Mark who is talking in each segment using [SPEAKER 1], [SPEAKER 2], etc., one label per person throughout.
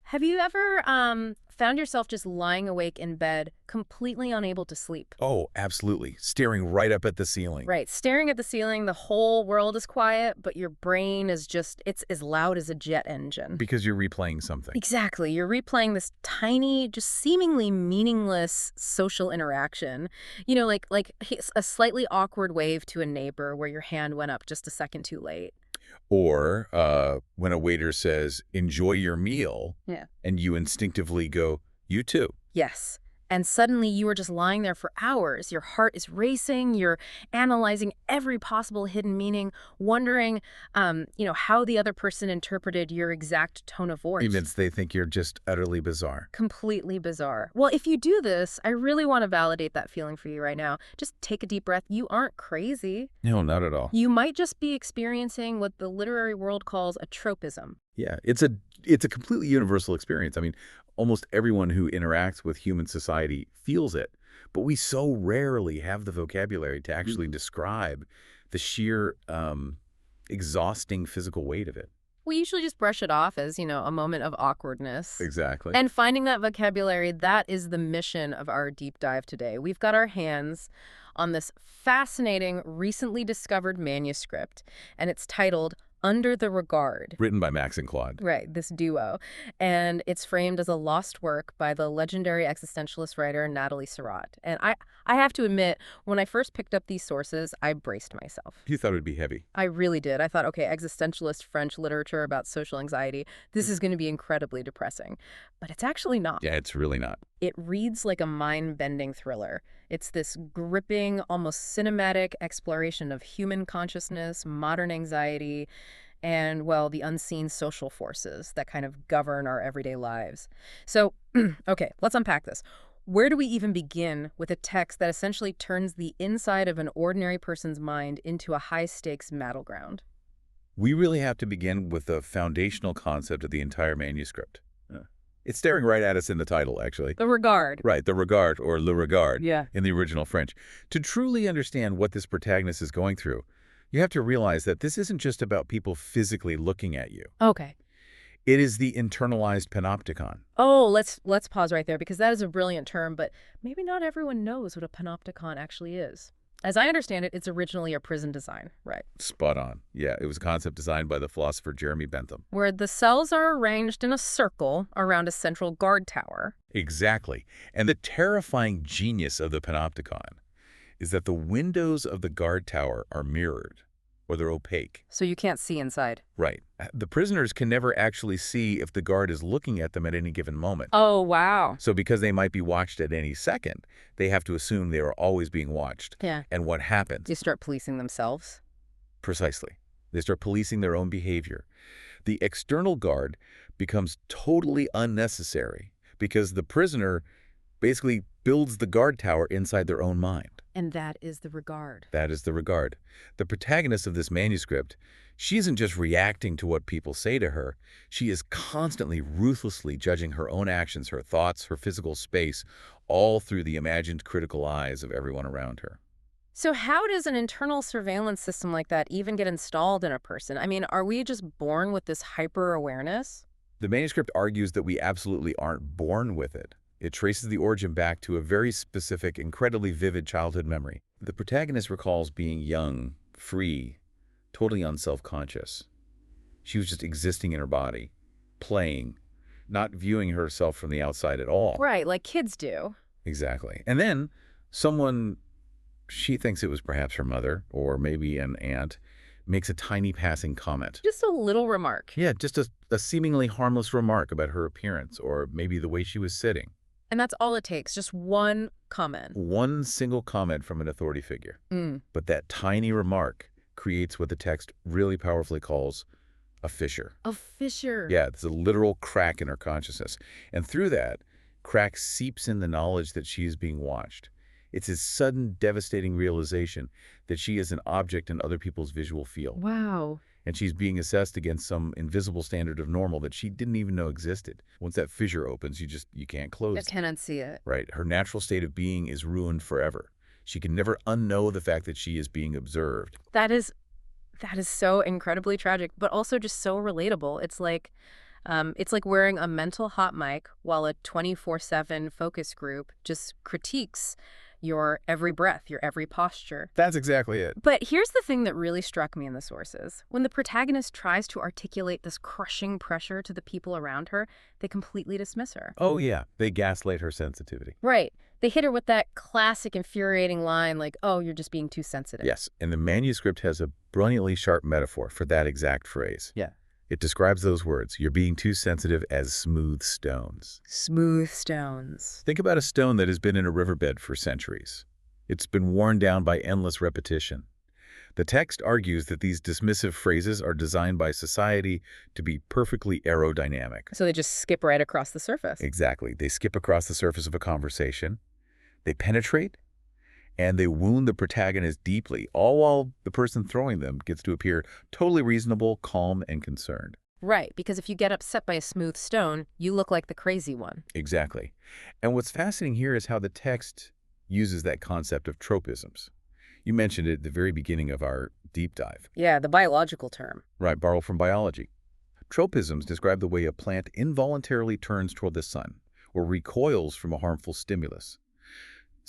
[SPEAKER 1] Have you ever found yourself just lying awake in bed, completely unable to sleep?
[SPEAKER 2] Oh, absolutely. Staring right up at the ceiling.
[SPEAKER 1] Right, staring at the ceiling, the whole world is quiet, but your brain is just, it's as loud as a jet engine.
[SPEAKER 2] Because you're replaying something.
[SPEAKER 1] Exactly. You're replaying this tiny, just seemingly meaningless social interaction. A slightly awkward wave to a neighbor where your hand went up just a second too late.
[SPEAKER 2] Or when a waiter says, enjoy your meal,
[SPEAKER 1] Yeah.
[SPEAKER 2] and you instinctively go, you too.
[SPEAKER 1] Yes. And suddenly you are just lying there for hours. Your heart is racing. You're analyzing every possible hidden meaning, wondering, how the other person interpreted your exact tone of voice.
[SPEAKER 2] Even if they think you're just utterly bizarre.
[SPEAKER 1] Completely bizarre. Well, if you do this, I really want to validate that feeling for you right now. Just take a deep breath. You aren't crazy.
[SPEAKER 2] No, not at all.
[SPEAKER 1] You might just be experiencing what the literary world calls a tropism.
[SPEAKER 2] Yeah, it's a completely universal experience. I mean, almost everyone who interacts with human society feels it, but we so rarely have the vocabulary to actually describe the sheer exhausting physical weight of it.
[SPEAKER 1] We usually just brush it off as, a moment of awkwardness.
[SPEAKER 2] Exactly.
[SPEAKER 1] And finding that vocabulary, that is the mission of our deep dive today. We've got our hands on this fascinating, recently discovered manuscript, and it's titled Under the Regard.
[SPEAKER 2] Written by Max and Claude.
[SPEAKER 1] Right, this duo. And it's framed as a lost work by the legendary existentialist writer Nathalie Surratt. And I have to admit, when I first picked up these sources, I braced myself.
[SPEAKER 2] You thought it would be heavy.
[SPEAKER 1] I really did. I thought, okay, existentialist French literature about social anxiety, this is going to be incredibly depressing. But it's actually not.
[SPEAKER 2] Yeah, it's really not.
[SPEAKER 1] It reads like a mind-bending thriller. It's this gripping, almost cinematic exploration of human consciousness, modern anxiety, and, well, the unseen social forces that kind of govern our everyday lives. So, okay, let's unpack this. Where do we even begin with a text that essentially turns the inside of an ordinary person's mind into a high-stakes battleground?
[SPEAKER 2] We really have to begin with the foundational concept of the entire manuscript. It's staring right at us in the title, actually.
[SPEAKER 1] The regard.
[SPEAKER 2] Right, the regard, or le regard,
[SPEAKER 1] Yeah.
[SPEAKER 2] in the original French. To truly understand what this protagonist is going through, you have to realize that this isn't just about people physically looking at you.
[SPEAKER 1] Okay.
[SPEAKER 2] It is the internalized panopticon.
[SPEAKER 1] Oh, let's pause right there because that is a brilliant term, but maybe not everyone knows what a panopticon actually is. As I understand it, it's originally a prison design, right?
[SPEAKER 2] Spot on. Yeah, it was a concept designed by the philosopher Jeremy Bentham.
[SPEAKER 1] Where the cells are arranged in a circle around a central guard tower.
[SPEAKER 2] Exactly. And the terrifying genius of the panopticon is that the windows of the guard tower are mirrored, or they're opaque.
[SPEAKER 1] So you can't see inside.
[SPEAKER 2] Right. The prisoners can never actually see if the guard is looking at them at any given moment.
[SPEAKER 1] Oh, wow.
[SPEAKER 2] So because they might be watched at any second, they have to assume they are always being watched.
[SPEAKER 1] Yeah.
[SPEAKER 2] And what happens?
[SPEAKER 1] They start policing themselves.
[SPEAKER 2] Precisely. They start policing their own behavior. The external guard becomes totally unnecessary because the prisoner basically builds the guard tower inside their own mind.
[SPEAKER 1] And that is the regard.
[SPEAKER 2] That is the regard. The protagonist of this manuscript, she isn't just reacting to what people say to her. She is constantly, ruthlessly judging her own actions, her thoughts, her physical space, all through the imagined critical eyes of everyone around her.
[SPEAKER 1] So how does an internal surveillance system like that even get installed in a person? I mean, are we just born with this hyper-awareness?
[SPEAKER 2] The manuscript argues that we absolutely aren't born with it. It traces the origin back to a very specific, incredibly vivid childhood memory. The protagonist recalls being young, free, totally unself-conscious. She was just existing in her body, playing, not viewing herself from the outside at all.
[SPEAKER 1] Right, like kids do.
[SPEAKER 2] Exactly. And then someone, she thinks it was perhaps her mother or maybe an aunt, makes a tiny passing comment.
[SPEAKER 1] Just a little remark.
[SPEAKER 2] Yeah, just a seemingly harmless remark about her appearance or maybe the way she was sitting.
[SPEAKER 1] And that's all it takes, just one comment.
[SPEAKER 2] One single comment from an authority figure. But that tiny remark creates what the text really powerfully calls a fissure.
[SPEAKER 1] A fissure.
[SPEAKER 2] Yeah, there's a literal crack in her consciousness. And through that, crack seeps in the knowledge that she is being watched. It's his sudden, devastating realization that she is an object in other people's visual field.
[SPEAKER 1] Wow.
[SPEAKER 2] And she's being assessed against some invisible standard of normal that she didn't even know existed. Once that fissure opens, you can't close
[SPEAKER 1] I
[SPEAKER 2] it.
[SPEAKER 1] cannot see it.
[SPEAKER 2] Right. Her natural state of being is ruined forever. She can never unknow the fact that she is being observed.
[SPEAKER 1] That is so incredibly tragic, but also just so relatable. It's like It's like wearing a mental hot mic while a 24/7 focus group just critiques your every breath, your every posture.
[SPEAKER 2] That's exactly it.
[SPEAKER 1] But here's the thing that really struck me in the sources. When the protagonist tries to articulate this crushing pressure to the people around her, they completely dismiss her.
[SPEAKER 2] Oh, yeah. They gaslight her sensitivity.
[SPEAKER 1] Right. They hit her with that classic infuriating line like, oh, you're just being too sensitive.
[SPEAKER 2] Yes, and the manuscript has a brilliantly sharp metaphor for that exact phrase.
[SPEAKER 1] Yeah.
[SPEAKER 2] It describes those words, you're being too sensitive, as smooth stones.
[SPEAKER 1] Smooth stones.
[SPEAKER 2] Think about a stone that has been in a riverbed for centuries. It's been worn down by endless repetition. The text argues that these dismissive phrases are designed by society to be perfectly aerodynamic.
[SPEAKER 1] So they just skip right across the surface.
[SPEAKER 2] Exactly. They skip across the surface of a conversation, they penetrate, and they wound the protagonist deeply, all while the person throwing them gets to appear totally reasonable, calm, and concerned.
[SPEAKER 1] Right, because if you get upset by a smooth stone, you look like the crazy one.
[SPEAKER 2] Exactly. And what's fascinating here is how the text uses that concept of tropisms. You mentioned it at the very beginning of our deep dive.
[SPEAKER 1] Yeah, the biological term.
[SPEAKER 2] Right, borrowed from biology. Tropisms describe the way a plant involuntarily turns toward the sun or recoils from a harmful stimulus.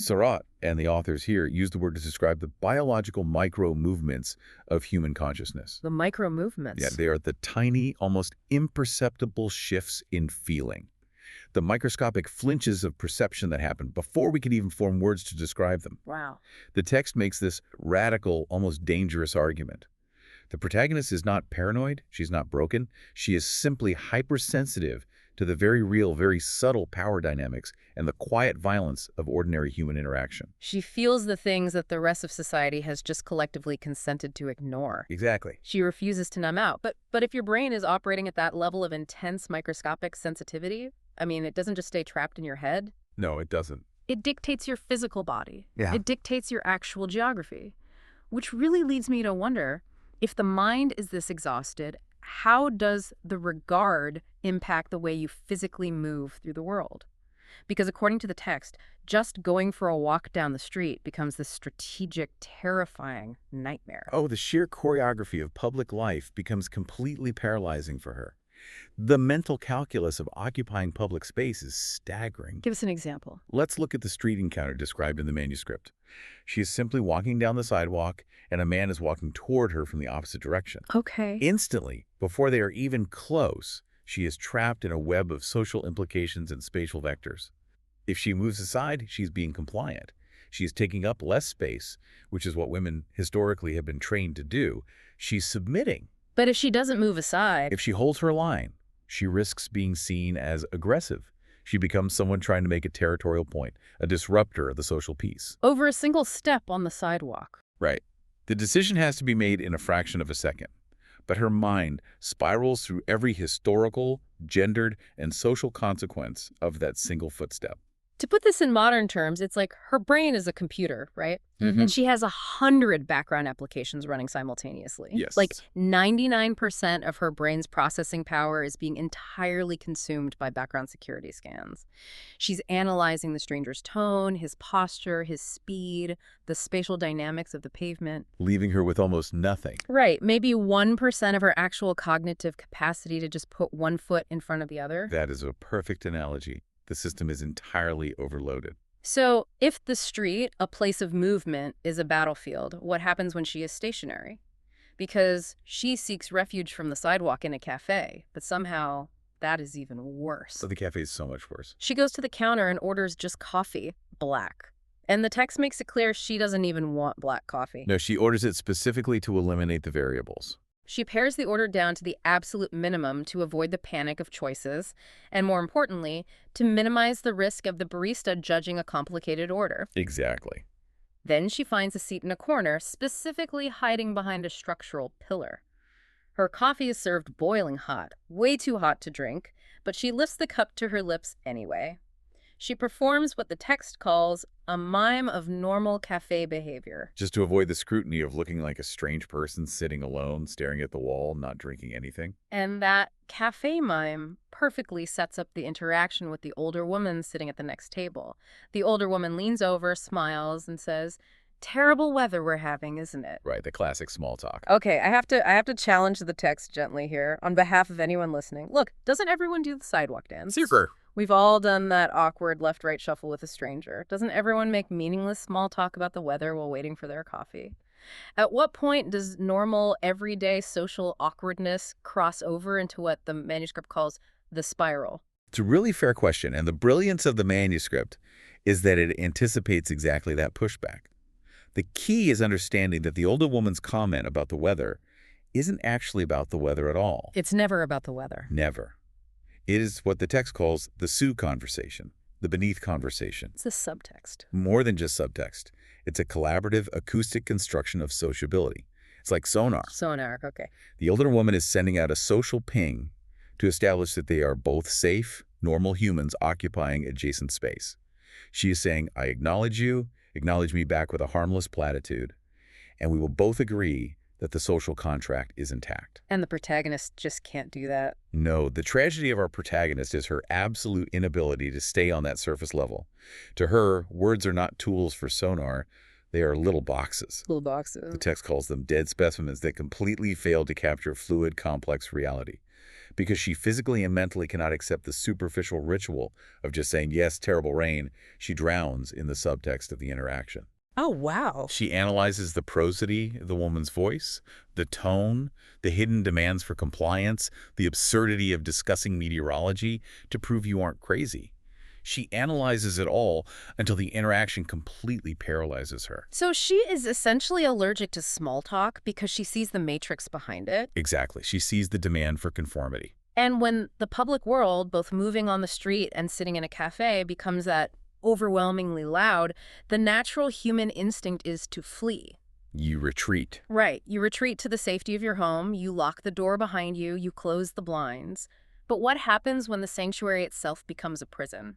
[SPEAKER 2] Surratt and the authors here use the word to describe the biological micro-movements of human consciousness.
[SPEAKER 1] The micro movements.
[SPEAKER 2] Yeah, they are the tiny, almost imperceptible shifts in feeling. The microscopic flinches of perception that happen before we can even form words to describe them.
[SPEAKER 1] Wow.
[SPEAKER 2] The text makes this radical, almost dangerous argument. The protagonist is not paranoid, she's not broken, she is simply hypersensitive to the very real, very subtle power dynamics and the quiet violence of ordinary human interaction.
[SPEAKER 1] She feels the things that the rest of society has just collectively consented to ignore.
[SPEAKER 2] Exactly.
[SPEAKER 1] She refuses to numb out. But if your brain is operating at that level of intense microscopic sensitivity, I mean, it doesn't just stay trapped in your head.
[SPEAKER 2] No, it doesn't.
[SPEAKER 1] It dictates your physical body.
[SPEAKER 2] Yeah.
[SPEAKER 1] It dictates your actual geography. Which really leads me to wonder, if the mind is this exhausted, how does the regard impact the way you physically move through the world? Because according to the text, just going for a walk down the street becomes this strategic, terrifying nightmare.
[SPEAKER 2] Oh, the sheer choreography of public life becomes completely paralyzing for her. The mental calculus of occupying public space is staggering.
[SPEAKER 1] Give us an example.
[SPEAKER 2] Let's look at the street encounter described in the manuscript. She is simply walking down the sidewalk, and a man is walking toward her from the opposite direction.
[SPEAKER 1] Okay.
[SPEAKER 2] Instantly, before they are even close, she is trapped in a web of social implications and spatial vectors. If she moves aside, she's being compliant. She is taking up less space, which is what women historically have been trained to do. She's submitting.
[SPEAKER 1] But if she doesn't move aside,
[SPEAKER 2] If she holds her line, she risks being seen as aggressive. She becomes someone trying to make a territorial point, a disruptor of the social peace.
[SPEAKER 1] over a single step on the sidewalk.
[SPEAKER 2] Right. The decision has to be made in a fraction of a second. But her mind spirals through every historical, gendered, and social consequence of that single footstep.
[SPEAKER 1] To put this in modern terms, it's like her brain is a computer, right?
[SPEAKER 2] Mhm.
[SPEAKER 1] And she has 100 background applications running simultaneously.
[SPEAKER 2] Yes.
[SPEAKER 1] Like 99% of her brain's processing power is being entirely consumed by background security scans. She's analyzing the stranger's tone, his posture, his speed, the spatial dynamics of the pavement.
[SPEAKER 2] Leaving her with almost nothing.
[SPEAKER 1] Right, maybe 1% of her actual cognitive capacity to just put one foot in front of the other.
[SPEAKER 2] That is a perfect analogy. The system is entirely overloaded.
[SPEAKER 1] So, if the street, a place of movement, is a battlefield, what happens when she is stationary? Because she seeks refuge from the sidewalk in a cafe, but somehow that is even worse.
[SPEAKER 2] So the cafe is so much worse.
[SPEAKER 1] She goes to the counter and orders just coffee, black. And the text makes it clear she doesn't even want black coffee.
[SPEAKER 2] No, she orders it specifically to eliminate the variables.
[SPEAKER 1] She pares the order down to the absolute minimum to avoid the panic of choices, and more importantly, to minimize the risk of the barista judging a complicated order.
[SPEAKER 2] Exactly.
[SPEAKER 1] Then she finds a seat in a corner, specifically hiding behind a structural pillar. Her coffee is served boiling hot, way too hot to drink, but she lifts the cup to her lips anyway. She performs what the text calls a mime of normal cafe behavior.
[SPEAKER 2] Just to avoid the scrutiny of looking like a strange person sitting alone, staring at the wall, not drinking anything.
[SPEAKER 1] And that cafe mime perfectly sets up the interaction with the older woman sitting at the next table. The older woman leans over, smiles, and says, Terrible weather we're having, isn't it?
[SPEAKER 2] Right, the classic small talk.
[SPEAKER 1] Okay, I have to challenge the text gently here on behalf of anyone listening. Look, doesn't everyone do the sidewalk dance?
[SPEAKER 2] Super.
[SPEAKER 1] We've all done that awkward left-right shuffle with a stranger. Doesn't everyone make meaningless small talk about the weather while waiting for their coffee? At what point does normal, everyday social awkwardness cross over into what the manuscript calls the spiral?
[SPEAKER 2] It's a really fair question, and the brilliance of the manuscript is that it anticipates exactly that pushback. The key is understanding that the older woman's comment about the weather isn't actually about the weather at all.
[SPEAKER 1] It's never about the weather.
[SPEAKER 2] Never. It is what the text calls the Sue conversation, the beneath conversation.
[SPEAKER 1] It's the subtext.
[SPEAKER 2] More than just subtext. It's a collaborative acoustic construction of sociability. It's like sonar.
[SPEAKER 1] Sonar, okay.
[SPEAKER 2] The older woman is sending out a social ping to establish that they are both safe, normal humans occupying adjacent space. She is saying, I acknowledge you, acknowledge me back with a harmless platitude, and we will both agree that the social contract is intact.
[SPEAKER 1] And the protagonist just can't do that.
[SPEAKER 2] No, the tragedy of our protagonist is her absolute inability to stay on that surface level. To her, words are not tools for sonar, they are little boxes.
[SPEAKER 1] Little boxes.
[SPEAKER 2] The text calls them dead specimens that completely fail to capture fluid, complex reality. Because she physically and mentally cannot accept the superficial ritual of just saying, yes, terrible rain, she drowns in the subtext of the interaction.
[SPEAKER 1] Oh, wow.
[SPEAKER 2] She analyzes the prosody of the woman's voice, the tone, the hidden demands for compliance, the absurdity of discussing meteorology to prove you aren't crazy. She analyzes it all until the interaction completely paralyzes her.
[SPEAKER 1] So she is essentially allergic to small talk because she sees the matrix behind it.
[SPEAKER 2] Exactly. She sees the demand for conformity.
[SPEAKER 1] And when the public world, both moving on the street and sitting in a cafe, becomes that overwhelmingly loud, the natural human instinct is to flee.
[SPEAKER 2] You retreat.
[SPEAKER 1] Right. You retreat to the safety of your home, you lock the door behind you, you close the blinds. But what happens when the sanctuary itself becomes a prison?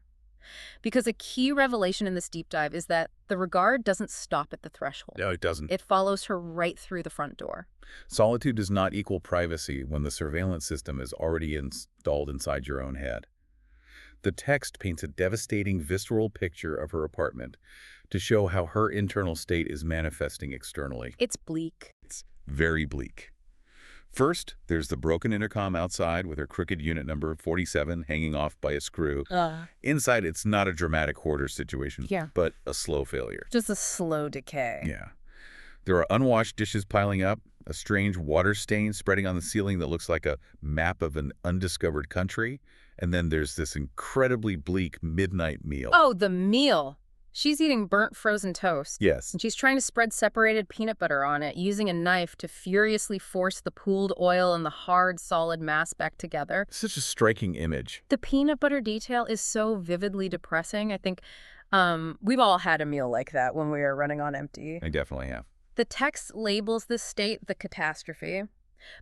[SPEAKER 1] Because a key revelation in this deep dive is that the regard doesn't stop at the threshold.
[SPEAKER 2] No, it doesn't.
[SPEAKER 1] It follows her right through the front door.
[SPEAKER 2] Solitude does not equal privacy when the surveillance system is already installed inside your own head. The text paints a devastating, visceral picture of her apartment to show how her internal state is manifesting externally.
[SPEAKER 1] It's bleak.
[SPEAKER 2] It's very bleak. First, there's the broken intercom outside with her crooked unit number 47 hanging off by a screw. Inside, it's not a dramatic hoarder situation, but a slow failure.
[SPEAKER 1] Just a slow decay.
[SPEAKER 2] Yeah. There are unwashed dishes piling up, a strange water stain spreading on the ceiling that looks like a map of an undiscovered country, and then there's this incredibly bleak midnight meal.
[SPEAKER 1] Oh, the meal. She's eating burnt frozen toast.
[SPEAKER 2] Yes.
[SPEAKER 1] And she's trying to spread separated peanut butter on it, using a knife to furiously force the pooled oil and the hard, solid mass back together.
[SPEAKER 2] Such a striking image.
[SPEAKER 1] The peanut butter detail is so vividly depressing. I think we've all had a meal like that when we were running on empty.
[SPEAKER 2] I definitely have.
[SPEAKER 1] The text labels this state the catastrophe.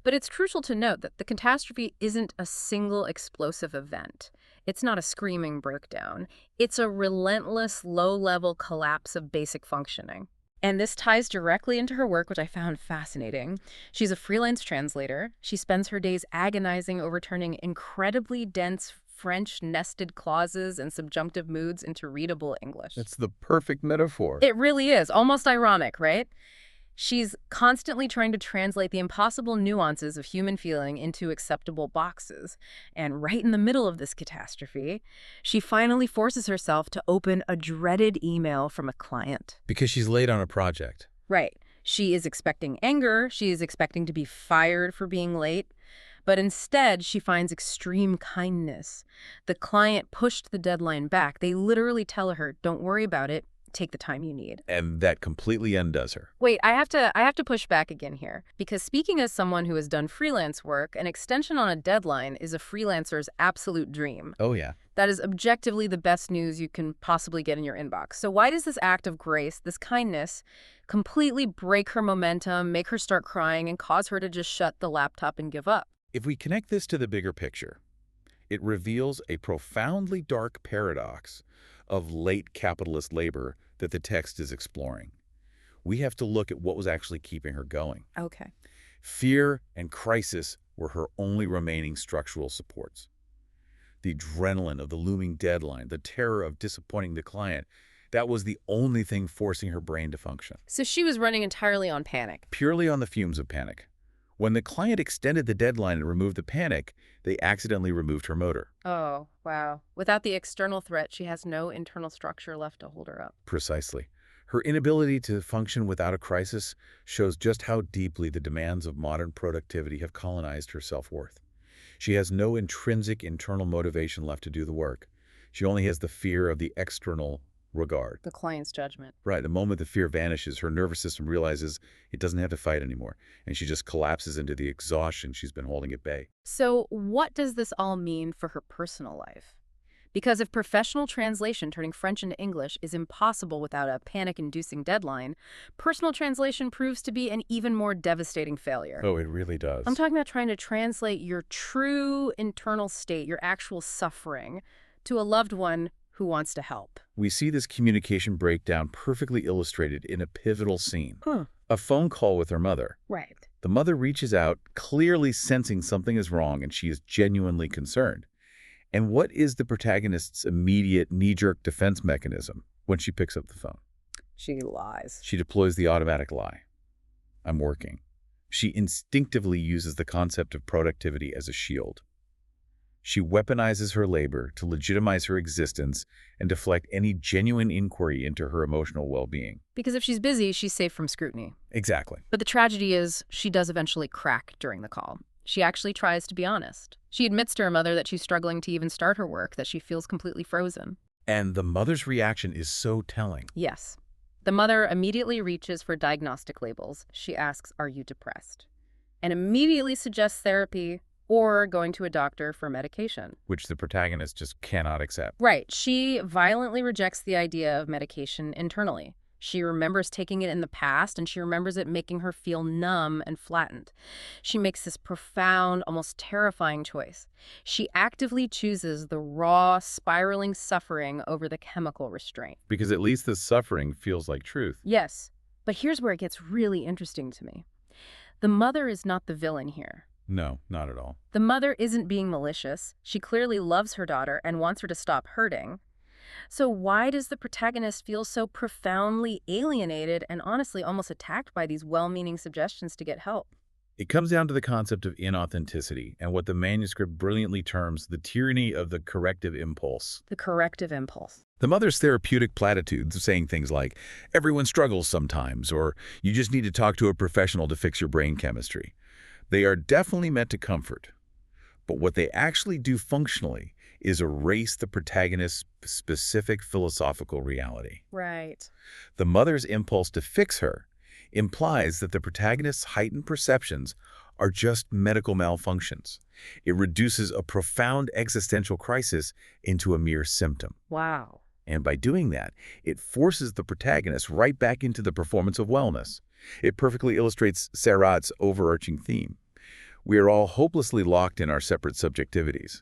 [SPEAKER 1] But it's crucial to note that the catastrophe isn't a single explosive event. It's not a screaming breakdown. It's a relentless, low-level collapse of basic functioning. And this ties directly into her work, which I found fascinating. She's a freelance translator. She spends her days agonizing over turning incredibly dense French nested clauses and subjunctive moods into readable English.
[SPEAKER 2] That's the perfect metaphor.
[SPEAKER 1] It really is. Almost ironic, right? She's constantly trying to translate the impossible nuances of human feeling into acceptable boxes. And right in the middle of this catastrophe, she finally forces herself to open a dreaded email from a client.
[SPEAKER 2] Because she's late on a project.
[SPEAKER 1] Right. She is expecting anger. She is expecting to be fired for being late. But instead, she finds extreme kindness. The client pushed the deadline back. They literally tell her, don't worry about it. Take the time you need.
[SPEAKER 2] And that completely undoes her.
[SPEAKER 1] Wait, I have to push back again here. Because speaking as someone who has done freelance work, an extension on a deadline is a freelancer's absolute dream.
[SPEAKER 2] Oh, yeah.
[SPEAKER 1] That is objectively the best news you can possibly get in your inbox. So why does this act of grace, this kindness, completely break her momentum, make her start crying, and cause her to just shut the laptop and give up?
[SPEAKER 2] If we connect this to the bigger picture, it reveals a profoundly dark paradox of late capitalist labor that the text is exploring. We have to look at what was actually keeping her going.
[SPEAKER 1] Okay.
[SPEAKER 2] Fear and crisis were her only remaining structural supports. The adrenaline of the looming deadline, the terror of disappointing the client, That was the only thing forcing her brain to function.
[SPEAKER 1] So she was running entirely on panic.
[SPEAKER 2] Purely on the fumes of panic. When the client extended the deadline and removed the panic, they accidentally removed her motor.
[SPEAKER 1] Oh, wow. Without the external threat, she has no internal structure left to hold her up.
[SPEAKER 2] Precisely. Her inability to function without a crisis shows just how deeply the demands of modern productivity have colonized her self-worth. She has no intrinsic internal motivation left to do the work. She only has the fear of the external regard.
[SPEAKER 1] The client's judgment.
[SPEAKER 2] Right, the moment the fear vanishes, her nervous system realizes it doesn't have to fight anymore, and she just collapses into the exhaustion she's been holding at bay.
[SPEAKER 1] So what does this all mean for her personal life? Because if professional translation turning French into English is impossible without a panic-inducing deadline, personal translation proves to be an even more devastating failure.
[SPEAKER 2] Oh, it really does.
[SPEAKER 1] I'm talking about trying to translate your true internal state, your actual suffering, to a loved one who wants to help.
[SPEAKER 2] We see this communication breakdown perfectly illustrated in a pivotal scene.
[SPEAKER 1] Huh.
[SPEAKER 2] A phone call with her mother.
[SPEAKER 1] Right.
[SPEAKER 2] The mother reaches out, clearly sensing something is wrong, and she is genuinely concerned. And what is the protagonist's immediate knee-jerk defense mechanism when she picks up the phone?
[SPEAKER 1] She lies.
[SPEAKER 2] She deploys the automatic lie. I'm working. She instinctively uses the concept of productivity as a shield. She weaponizes her labor to legitimize her existence and deflect any genuine inquiry into her emotional well-being.
[SPEAKER 1] Because if she's busy, she's safe from scrutiny.
[SPEAKER 2] Exactly.
[SPEAKER 1] But the tragedy is she does eventually crack during the call. She actually tries to be honest. She admits to her mother that she's struggling to even start her work, that she feels completely frozen.
[SPEAKER 2] And the mother's reaction is so telling.
[SPEAKER 1] Yes. The mother immediately reaches for diagnostic labels. She asks, "Are you depressed?" And immediately suggests therapy or going to a doctor for medication.
[SPEAKER 2] Which the protagonist just cannot accept.
[SPEAKER 1] Right. She violently rejects the idea of medication internally. She remembers taking it in the past, and she remembers it making her feel numb and flattened. She makes this profound, almost terrifying choice. She actively chooses the raw, spiraling suffering over the chemical restraint.
[SPEAKER 2] Because at least the suffering feels like truth.
[SPEAKER 1] Yes, but here's where it gets really interesting to me. The mother is not the villain here.
[SPEAKER 2] No, not at all.
[SPEAKER 1] The mother isn't being malicious. She clearly loves her daughter and wants her to stop hurting. So why does the protagonist feel so profoundly alienated and honestly almost attacked by these well-meaning suggestions to get help?
[SPEAKER 2] It comes down to the concept of inauthenticity and what the manuscript brilliantly terms the tyranny of the corrective impulse.
[SPEAKER 1] The corrective impulse.
[SPEAKER 2] The mother's therapeutic platitudes saying things like, everyone struggles sometimes, or you just need to talk to a professional to fix your brain chemistry. They are definitely meant to comfort. But what they actually do functionally is erase the protagonist's specific philosophical reality.
[SPEAKER 1] Right.
[SPEAKER 2] The mother's impulse to fix her implies that the protagonist's heightened perceptions are just medical malfunctions. It reduces a profound existential crisis into a mere symptom.
[SPEAKER 1] Wow.
[SPEAKER 2] And by doing that, it forces the protagonist right back into the performance of wellness. It perfectly illustrates Sartre's overarching theme. We are all hopelessly locked in our separate subjectivities.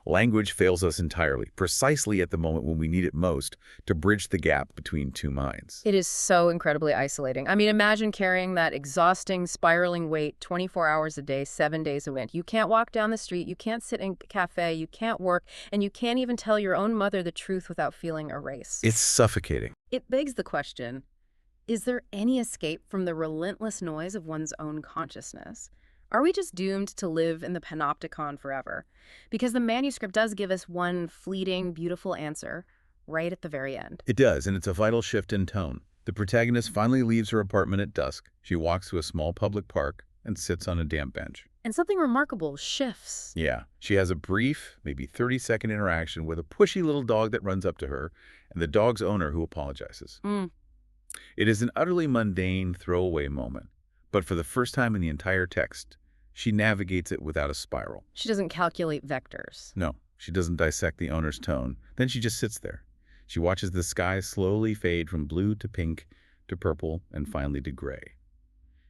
[SPEAKER 2] Language fails us entirely, precisely at the moment when we need it most, to bridge the gap between two minds.
[SPEAKER 1] It is so incredibly isolating. I mean, imagine carrying that exhausting, spiraling weight 24 hours a day, 7 days a week. You can't walk down the street, you can't sit in a cafe, you can't work, and you can't even tell your own mother the truth without feeling erased.
[SPEAKER 2] It's suffocating.
[SPEAKER 1] It begs the question, is there any escape from the relentless noise of one's own consciousness? Are we just doomed to live in the panopticon forever? Because the manuscript does give us one fleeting, beautiful answer right at the very end.
[SPEAKER 2] It does, and it's a vital shift in tone. The protagonist finally leaves her apartment at dusk. She walks to a small public park and sits on a damp bench.
[SPEAKER 1] And something remarkable shifts.
[SPEAKER 2] Yeah, she has a brief, maybe 30-second interaction with a pushy little dog that runs up to her and the dog's owner who apologizes. It is an utterly mundane, throwaway moment, but for the first time in the entire text, she navigates it without a spiral.
[SPEAKER 1] She doesn't calculate vectors.
[SPEAKER 2] No, she doesn't dissect the owner's tone. Then she just sits there. She watches the sky slowly fade from blue to pink to purple and finally to gray.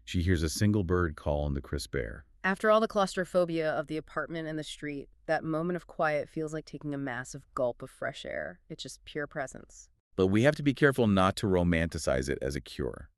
[SPEAKER 2] She hears a single bird call in the crisp air.
[SPEAKER 1] After all the claustrophobia of the apartment and the street, that moment of quiet feels like taking a massive gulp of fresh air. It's just pure presence.
[SPEAKER 2] But we have to be careful not to romanticize it as a cure.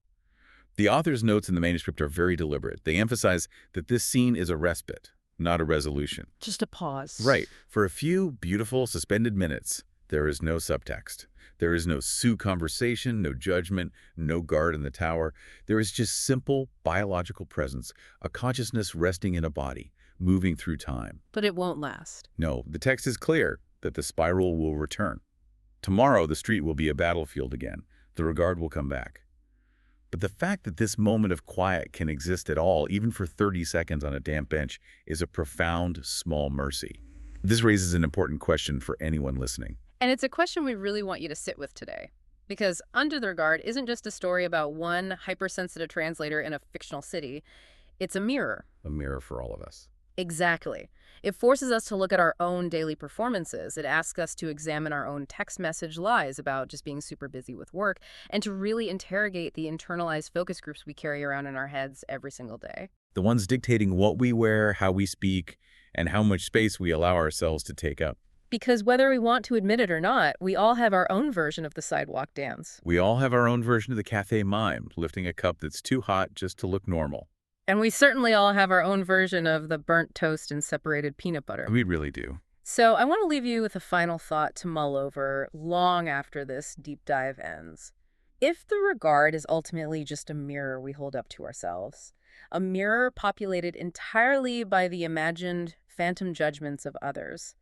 [SPEAKER 2] The author's notes in the manuscript are very deliberate. They emphasize that this scene is a respite, not a resolution.
[SPEAKER 1] Just a pause.
[SPEAKER 2] Right. For a few beautiful, suspended minutes, there is no subtext. There is no Sue conversation, no judgment, no guard in the tower. There is just simple biological presence, a consciousness resting in a body, moving through time.
[SPEAKER 1] But it won't last.
[SPEAKER 2] No, the text is clear that the spiral will return. Tomorrow, the street will be a battlefield again. The regard will come back. But the fact that this moment of quiet can exist at all, even for 30 seconds on a damp bench, is a profound, small mercy. This raises an important question for anyone listening.
[SPEAKER 1] And it's a question we really want you to sit with today. Because Under the Guard isn't just a story about one hypersensitive translator in a fictional city. It's a mirror.
[SPEAKER 2] A mirror for all of us.
[SPEAKER 1] Exactly. It forces us to look at our own daily performances. It asks us to examine our own text message lies about just being super busy with work and to really interrogate the internalized focus groups we carry around in our heads every single day.
[SPEAKER 2] The ones dictating what we wear, how we speak, and how much space we allow ourselves to take up.
[SPEAKER 1] Because whether we want to admit it or not, we all have our own version of the sidewalk dance.
[SPEAKER 2] We all have our own version of the cafe mime, lifting a cup that's too hot just to look normal.
[SPEAKER 1] And we certainly all have our own version of the burnt toast and separated peanut butter.
[SPEAKER 2] We really do.
[SPEAKER 1] So I want to leave you with a final thought to mull over long after this deep dive ends. If the regard is ultimately just a mirror we hold up to ourselves, a mirror populated entirely by the imagined phantom judgments of others,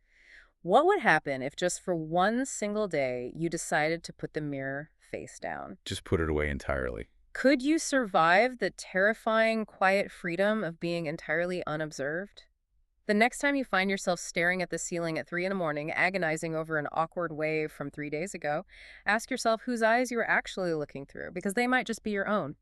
[SPEAKER 1] what would happen if just for one single day you decided to put the mirror face down?
[SPEAKER 2] Just put it away entirely.
[SPEAKER 1] Could you survive the terrifying, quiet freedom of being entirely unobserved? The next time you find yourself staring at the ceiling at 3 in the morning, agonizing over an awkward wave from 3 days ago, ask yourself whose eyes you are actually looking through, because they might just be your own.